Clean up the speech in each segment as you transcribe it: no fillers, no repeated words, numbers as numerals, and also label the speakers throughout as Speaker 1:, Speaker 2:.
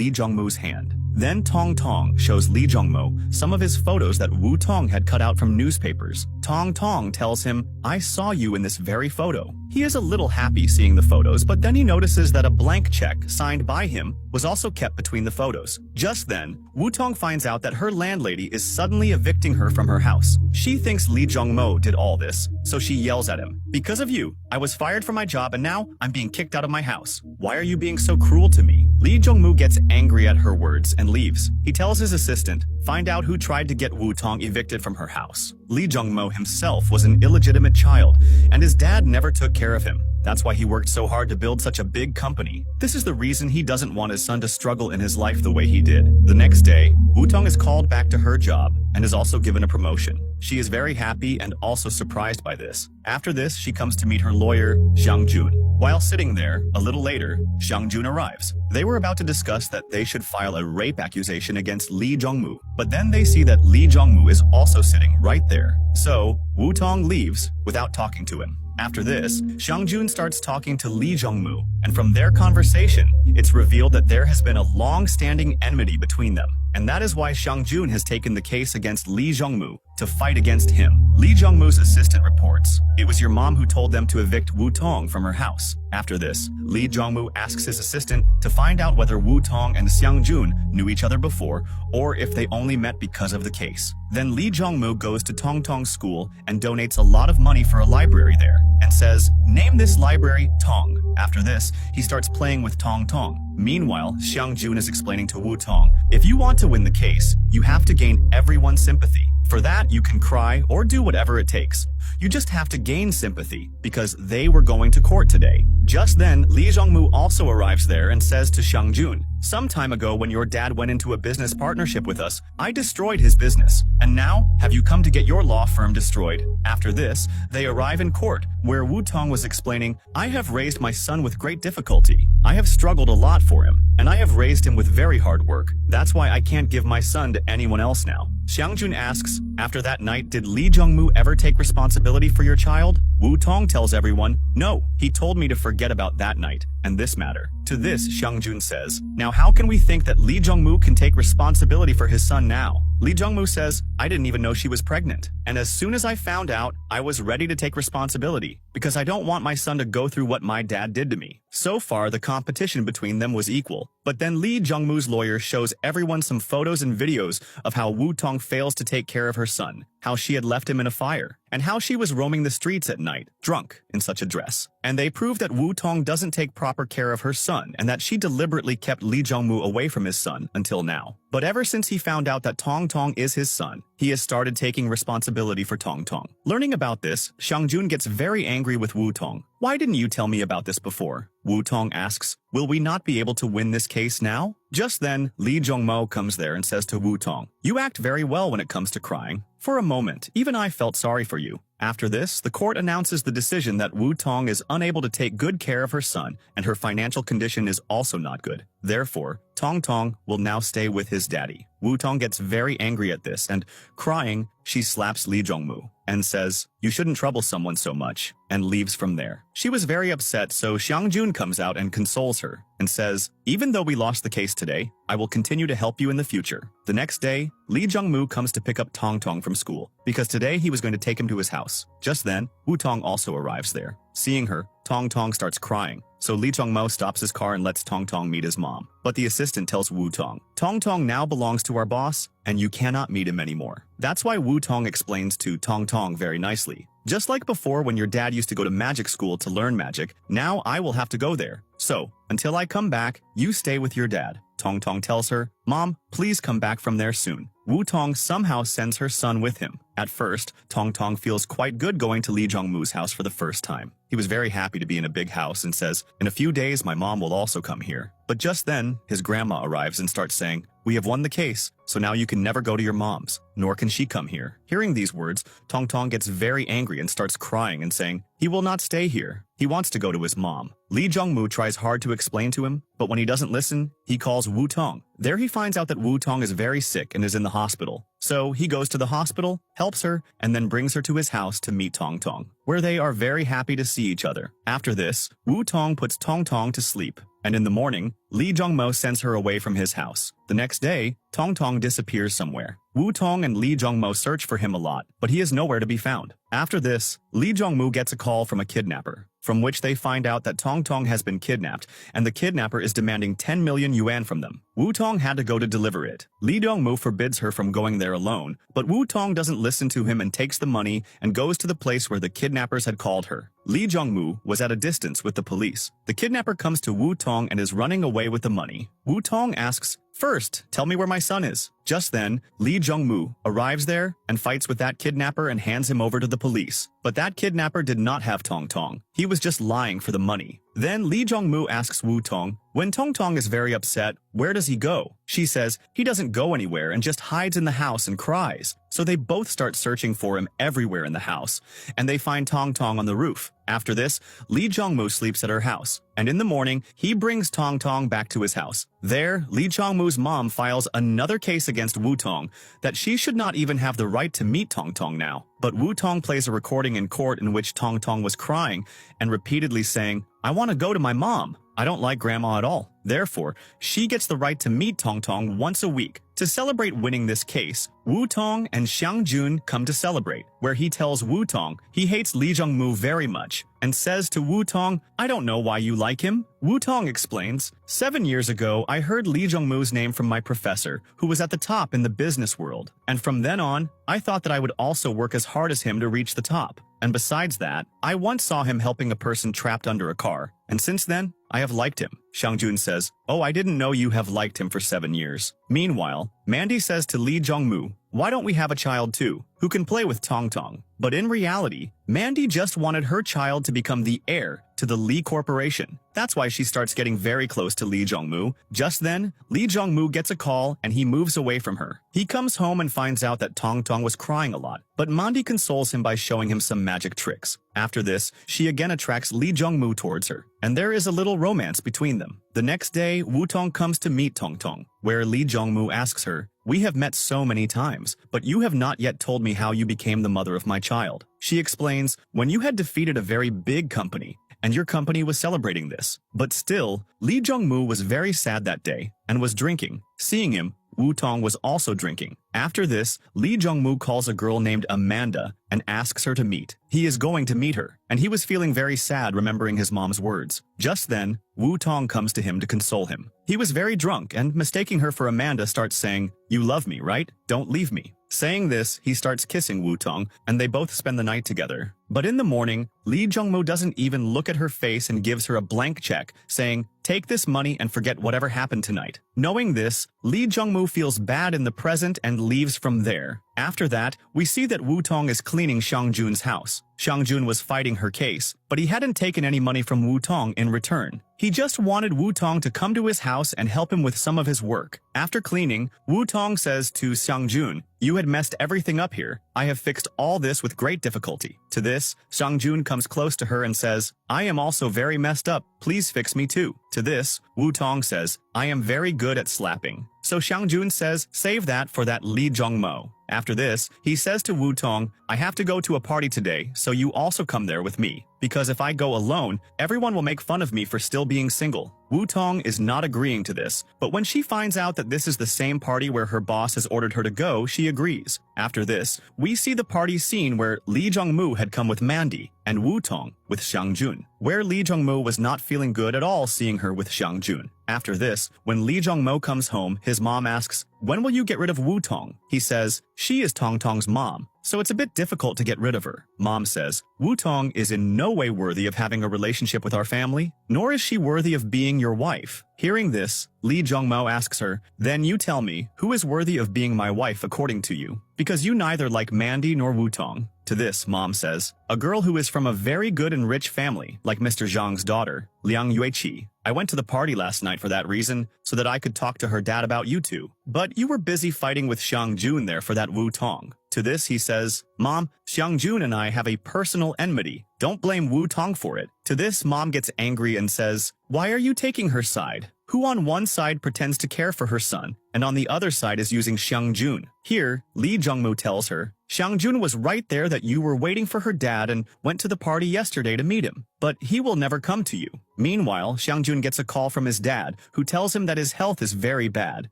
Speaker 1: Lee Jong-moo's hand. Then Tong Tong shows Lee Jong-mo some of his photos that Woo Tong had cut out from newspapers. Tong Tong tells him, "I saw you in this very photo." He is a little happy seeing the photos, but then he notices that a blank check signed by him was also kept between the photos. Just then, Woo Tong finds out that her landlady is suddenly evicting her from her house. She thinks Lee Jong-mo did all this, so she yells at him, "Because of you, I was fired from my job and now I'm being kicked out of my house. Why are you being so cruel to me?" Lee Jong-moo gets angry at her words and leaves. He tells his assistant, "Find out who tried to get Woo Tong evicted from her house." Lee Jong-mo himself was an illegitimate child, and his dad never took care of him. That's why he worked so hard to build such a big company. This is the reason he doesn't want his son to struggle in his life the way he did. The next day, Woo Tong is called back to her job and is also given a promotion. She is very happy and also surprised by this. After this, she comes to meet her lawyer, Zhang Jun. While sitting there, a little later, Zhang Jun arrives. They were about to discuss that they should file a rape accusation against Lee Jong-moo, but then they see that Lee Jong-moo is also sitting right there. So, Woo Tong leaves without talking to him. After this, Zhang Jun starts talking to Lee Jong-moo, and from their conversation, it's revealed that there has been a long-standing enmity between them. And that is why Zhang Jun has taken the case against Lee Jong-moo to fight against him. Lee Jong-moo's assistant reports, "It was your mom who told them to evict Woo Tong from her house." After this, Lee Jong-moo asks his assistant to find out whether Woo Tong and Zhang Jun knew each other before or if they only met because of the case. Then Lee Jong-moo goes to Tong Tong's school and donates a lot of money for a library there and says, "Name this library Tong." After this, he starts playing with Tong Tong. Meanwhile, Zhang Jun is explaining to Woo Tong, "If you want to win the case, you have to gain everyone's sympathy. For that, you can cry or do whatever it takes. You just have to gain sympathy because they were going to court today." Just then, Lee Jong-moo also arrives there and says to Zhang Jun, "Some time ago when your dad went into a business partnership with us, I destroyed his business. And now, have you come to get your law firm destroyed?" After this, they arrive in court, where Woo Tong was explaining, "I have raised my son with great difficulty. I have struggled a lot for him, and I have raised him with very hard work. That's why I can't give my son to anyone else now." Zhang Jun asks, "After that night, did Lee Jong-moo ever take responsibility for your child?" Woo Tong tells everyone, "No, he told me to forget about that night and this matter." To this, Zhang Jun says, "Now how can we think that Lee Jong-moo can take responsibility for his son now?" Lee Jong-moo says, "I didn't even know she was pregnant. And as soon as I found out, I was ready to take responsibility because I don't want my son to go through what my dad did to me." So far, the competition between them was equal. But then Lee Jong-moo's lawyer shows everyone some photos and videos of how Woo Tong fails to take care of her son, how she had left him in a fire, and how she was roaming the streets at night, drunk, in such a dress. And they prove that Woo Tong doesn't take proper care of her son and that she deliberately kept Lee Jong-moo away from his son until now. But ever since he found out that Tong Tong is his son, he has started taking responsibility for Tong Tong. Learning about this, Zhang Jun gets very angry with Woo Tong. "Why didn't you tell me about this before?" Woo Tong asks, "Will we not be able to win this case now?" Just then, Lee Jong-mo comes there and says to Woo Tong, "You act very well when it comes to crying. For a moment, even I felt sorry for you." After this, the court announces the decision that Woo Tong is unable to take good care of her son and her financial condition is also not good. Therefore, Tong Tong will now stay with his daddy. Woo Tong gets very angry at this and, crying, she slaps Lee Jong-moo and says, "You shouldn't trouble someone so much," and leaves from there. She was very upset, so Zhang Jun comes out and consoles her and says, "Even though we lost the case today, I will continue to help you in the future." The next day, Lee Jong-moo comes to pick up Tong Tong from school because today he was going to take him to his house. Just then, Woo Tong also arrives there. Seeing her, Tong Tong starts crying, so Lee Jong-mo stops his car and lets Tong Tong meet his mom. But the assistant tells Woo Tong, "Tong Tong now belongs to our boss, and you cannot meet him anymore." That's why Woo Tong explains to Tong Tong very nicely, "Just like before when your dad used to go to magic school to learn magic, now I will have to go there. So, until I come back, you stay with your dad." Tong Tong tells her, "Mom, please come back from there soon." Woo Tong somehow sends her son with him. At first, Tong Tong feels quite good going to Lee Jong-moo's house for the first time. He was very happy to be in a big house and says, "In a few days, my mom will also come here." But just then, his grandma arrives and starts saying, "We have won the case, so now you can never go to your mom's, nor can she come here." Hearing these words, Tong Tong gets very angry and starts crying and saying, he will not stay here. He wants to go to his mom. Lee Jong-moo tries hard to explain to him, but when he doesn't listen, he calls Woo Tong. There he finds out that Woo Tong is very sick and is in the hospital. So he goes to the hospital, helps her, and then brings her to his house to meet Tong Tong, where they are very happy to see each other. After this, Woo Tong puts Tong Tong to sleep. And in the morning, Lee Jong-mo sends her away from his house. The next day, Tong Tong disappears somewhere. Woo Tong and Lee Jong-mo search for him a lot, but he is nowhere to be found. After this, Lee Jong-moo gets a call from a kidnapper, from which they find out that Tong Tong has been kidnapped, and the kidnapper is demanding 10 million yuan from them. Woo Tong had to go to deliver it. Lee Jong-moo forbids her from going there alone, but Woo Tong doesn't listen to him and takes the money and goes to the place where the kidnappers had called her. Lee Jong-moo was at a distance with the police. The kidnapper comes to Woo Tong and is running away with the money. Woo Tong asks, "First, tell me where my son is." Just then, Lee Jong-moo arrives there and fights with that kidnapper and hands him over to the police. But that kidnapper did not have Tong Tong. He was just lying for the money. Then Lee Jong-moo asks Woo Tong, when Tong Tong is very upset, where does he go? She says he doesn't go anywhere and just hides in the house and cries. So they both start searching for him everywhere in the house, and they find Tong Tong on the roof. After this, Lee Jong-moo sleeps at her house, and in the morning, he brings Tong Tong back to his house. There, Lee Jong-moo's mom files another case against Woo Tong that she should not even have the right to meet Tong Tong now. But Woo Tong plays a recording in court in which Tong Tong was crying and repeatedly saying, "I want to go to my mom. I don't like grandma at all." Therefore, she gets the right to meet Tong Tong once a week. To celebrate winning this case, Woo Tong and Xiang Jun come to celebrate, where he tells Woo Tong he hates Lee Jong-moo very much and says to Woo Tong, "I don't know why you like him." Woo Tong explains, 7 years ago, I heard Lee Jong-moo's name from my professor, who was at the top in the business world. And from then on, I thought that I would also work as hard as him to reach the top. And besides that, I once saw him helping a person trapped under a car. And since then, I have liked him. Xiang Jun says, "Oh, I didn't know you have liked him for 7 years. Meanwhile, Mandy says to Lee Jong-moo, "Why don't we have a child too, who can play with Tong Tong?" But in reality, Mandy just wanted her child to become the heir to the Lee Corporation. That's why she starts getting very close to Lee Jong-moo. Just then, Lee Jong-moo gets a call and he moves away from her. He comes home and finds out that Tong Tong was crying a lot, but Mandy consoles him by showing him some magic tricks. After this, she again attracts Lee Jong-moo towards her, and there is a little romance between them. The next day, Woo Tong comes to meet Tong Tong, where Lee Jong-moo asks her, "We have met so many times, but you have not yet told me how you became the mother of my child." She explains, "When you had defeated a very big company, and your company was celebrating this." But still, Lee Jong-moo was very sad that day and was drinking. Seeing him, Woo Tong was also drinking. After this, Lee Jong-moo calls a girl named Amanda and asks her to meet. He is going to meet her, and he was feeling very sad remembering his mom's words. Just then, Woo Tong comes to him to console him. He was very drunk and, mistaking her for Amanda, starts saying, "You love me, right? Don't leave me." Saying this, he starts kissing Woo Tong, and they both spend the night together. But in the morning, Lee Jong-moo doesn't even look at her face and gives her a blank check, saying, "Take this money and forget whatever happened tonight." Knowing this, Lee Jong-moo feels bad in the present and leaves from there. After that, we see that Woo Tong is cleaning Xiang Jun's house. Xiang Jun was fighting her case, but he hadn't taken any money from Woo Tong in return. He just wanted Woo Tong to come to his house and help him with some of his work. After cleaning, Woo Tong says to Xiang Jun, "You had messed everything up here. I have fixed all this with great difficulty." To this, Xiang Jun comes close to her and says, "I am also very messed up. Please fix me too." To this, Woo Tong says, "I am very good at slapping." So Xiang Jun says, "Save that for that Lee Jong-mo." After this, he says to Woo Tong, "I have to go to a party today, so you also come there with me. Because if I go alone, everyone will make fun of me for still being single." Woo Tong is not agreeing to this, but when she finds out that this is the same party where her boss has ordered her to go, she agrees. After this, we see the party scene where Lee Jong-moo had come with Mandy, and Woo Tong with Xiang Jun, where Lee Jong-moo was not feeling good at all seeing her with Xiang Jun. After this, when Lee Jong-mo comes home, his mom asks, "When will you get rid of Woo Tong?" He says, "She is Tong Tong's mom, so it's a bit difficult to get rid of her." Mom says, "Woo Tong is in no way worthy of having a relationship with our family, nor is she worthy of being your wife." Hearing this, Lee Jong-mo asks her, "Then you tell me, who is worthy of being my wife according to you? Because you neither like Mandy nor Woo Tong." To this, Mom says, "A girl who is from a very good and rich family, like Mr. Zhang's daughter, Liang Yueqi. I went to the party last night for that reason, so that I could talk to her dad about you two. But you were busy fighting with Xiang Jun there for that Woo Tong." To this, he says, "Mom, Xiang Jun and I have a personal enmity. Don't blame Woo Tong for it." To this, Mom gets angry and says, "Why are you taking her side? who on one side pretends to care for her son, and on the other side is using Xiang Jun. Here, Lee Jungmoo tells her, Xiang Jun was right there that you were waiting for her dad and went to the party yesterday to meet him, but he will never come to you. Meanwhile, Xiang Jun gets a call from his dad, who tells him that his health is very bad,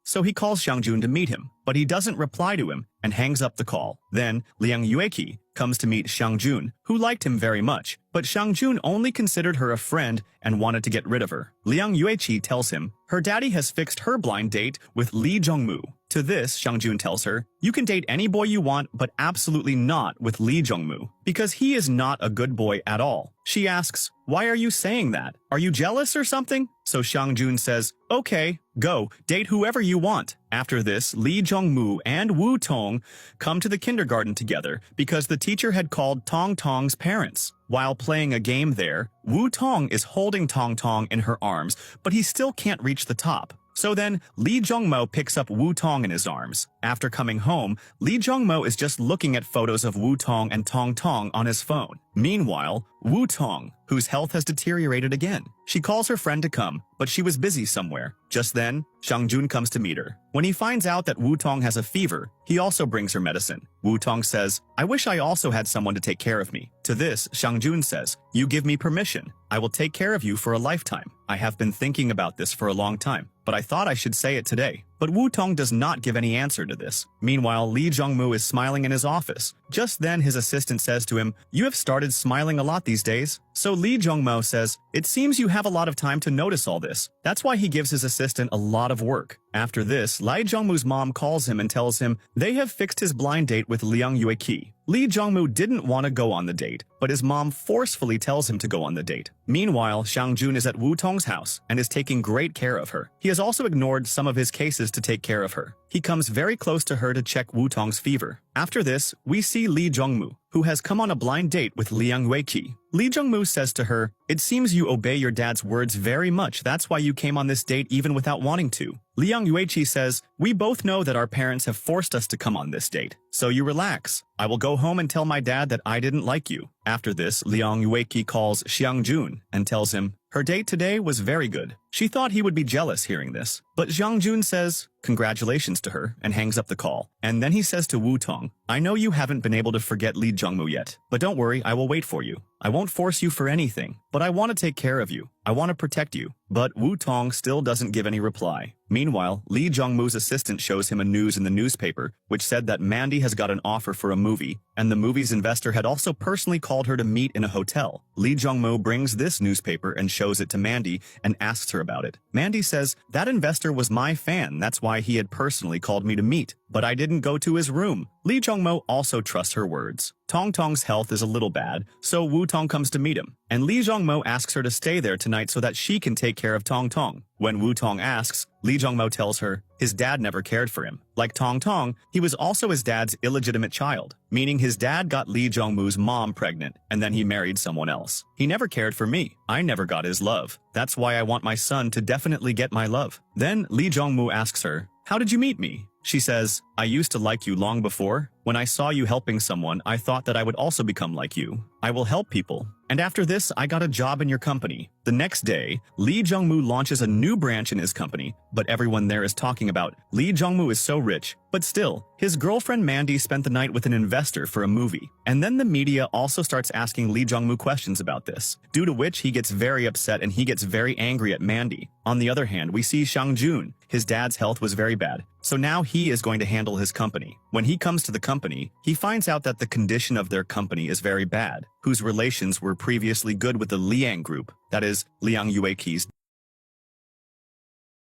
Speaker 1: so he calls Xiang Jun to meet him, but he doesn't reply to him and hangs up the call. Then, Liang Yueki comes to meet Xiang Jun, who liked him very much, but Xiang Jun only considered her a friend and wanted to get rid of her. Liang Yueqi tells him her daddy has fixed her blind date with Lee Jungmoo. To this, Xiang Jun tells her, you can date any boy you want, but absolutely not with Lee Jungmoo, because he is not a good boy at all. She asks, why are you saying that? Are you jealous or something? So Xiang Jun says, okay, go, date whoever you want. After this, Lee Jungmoo and Wu Tong come to the kindergarten together because the teacher had called Tong Tong's parents. While playing a game there, Wu Tong is holding Tong Tong in her arms, but he still can't reach the top. So then, Lee Jungmo picks up Wu Tong in his arms. After coming home, Lee Jungmo is just looking at photos of Wu Tong and Tong Tong on his phone. Meanwhile, Wu Tong, whose health has deteriorated again. She calls her friend to come, but she was busy somewhere. Just then, Xiang Jun comes to meet her. When he finds out that Wu Tong has a fever, he also brings her medicine. Wu Tong says, I wish I also had someone to take care of me. To this, Xiang Jun says, you give me permission. I will take care of you for a lifetime. I have been thinking about this for a long time, but I thought I should say it today. But Wu Tong does not give any answer to this. Meanwhile, Lee Jungmoo is smiling in his office. Just then, his assistant says to him, you have started smiling a lot these days. So Lee Jungmoo says, it seems you have a lot of time to notice all this. That's why he gives his assistant a lot of work. After this, Lee Jungmoo's mom calls him and tells him they have fixed his blind date with Liang Yueki. Lee Jungmoo didn't want to go on the date, but his mom forcefully tells him to go on the date. Meanwhile, Xiang Jun is at Wu Tong's house and is taking great care of her. He has also ignored some of his cases to take care of her. He comes very close to her to check Wu Tong's fever. After this, we see Lee Jungmoo, who has come on a blind date with Liang Yueki. Lee Jungmoo says to her, it seems you obey your dad's words very much, that's why you came on this date even without wanting to. Liang Yueki says, we both know that our parents have forced us to come on this date, so you relax. I will go home and tell my dad that I didn't like you. After this, Liang Yueki calls Xiang Jun and tells him, her date today was very good. She thought he would be jealous hearing this, but Xiang Jun says, congratulations to her, and hangs up the call. And then he says to Wu Tong, I know you haven't been able to forget Lee Jungmoo yet, but don't worry, I will wait for you. I won't force you for anything, but I want to take care of you. I want to protect you. But Wu Tong still doesn't give any reply. Meanwhile, Lee Jungmoo's assistant shows him a news in the newspaper, which said that Mandy has got an offer for a movie, and the movie's investor had also personally called her to meet in a hotel. Lee Jungmoo brings this newspaper and shows it to Mandy and asks her about it. Mandy says, that investor was my fan, that's why he had personally called me to meet, but I didn't go to his room. Lee Jungmoo also trusts her words. Tong Tong's health is a little bad, so Wu Tong comes to meet him, and Lee Jungmoo asks her to stay there tonight so that she can take care of Tong Tong. When Wu Tong asks, Lee Jungmoo tells her his dad never cared for him. Like Tong Tong, he was also his dad's illegitimate child, meaning his dad got Lee Jungmoo's mom pregnant, and then he married someone else. He never cared for me. I never got his love. That's why I want my son to definitely get my love. Then Lee Jungmoo asks her, how did you meet me? She says, I used to like you long before. When I saw you helping someone, I thought that I would also become like you. I will help people. And after this, I got a job in your company. The next day, Lee Jungmoo launches a new branch in his company, but everyone there is talking about Lee Jungmoo is so rich. But still, his girlfriend Mandy spent the night with an investor for a movie. And then the media also starts asking Lee Jungmoo questions about this, due to which he gets very upset and he gets very angry at Mandy. On the other hand, we see Xiang Jun. His dad's health was very bad, so now he is going to handle his company. When he comes to the company, he finds out that the condition of their company is very bad, whose relations were previously good with the Liang group, that is, Liang Yueqi's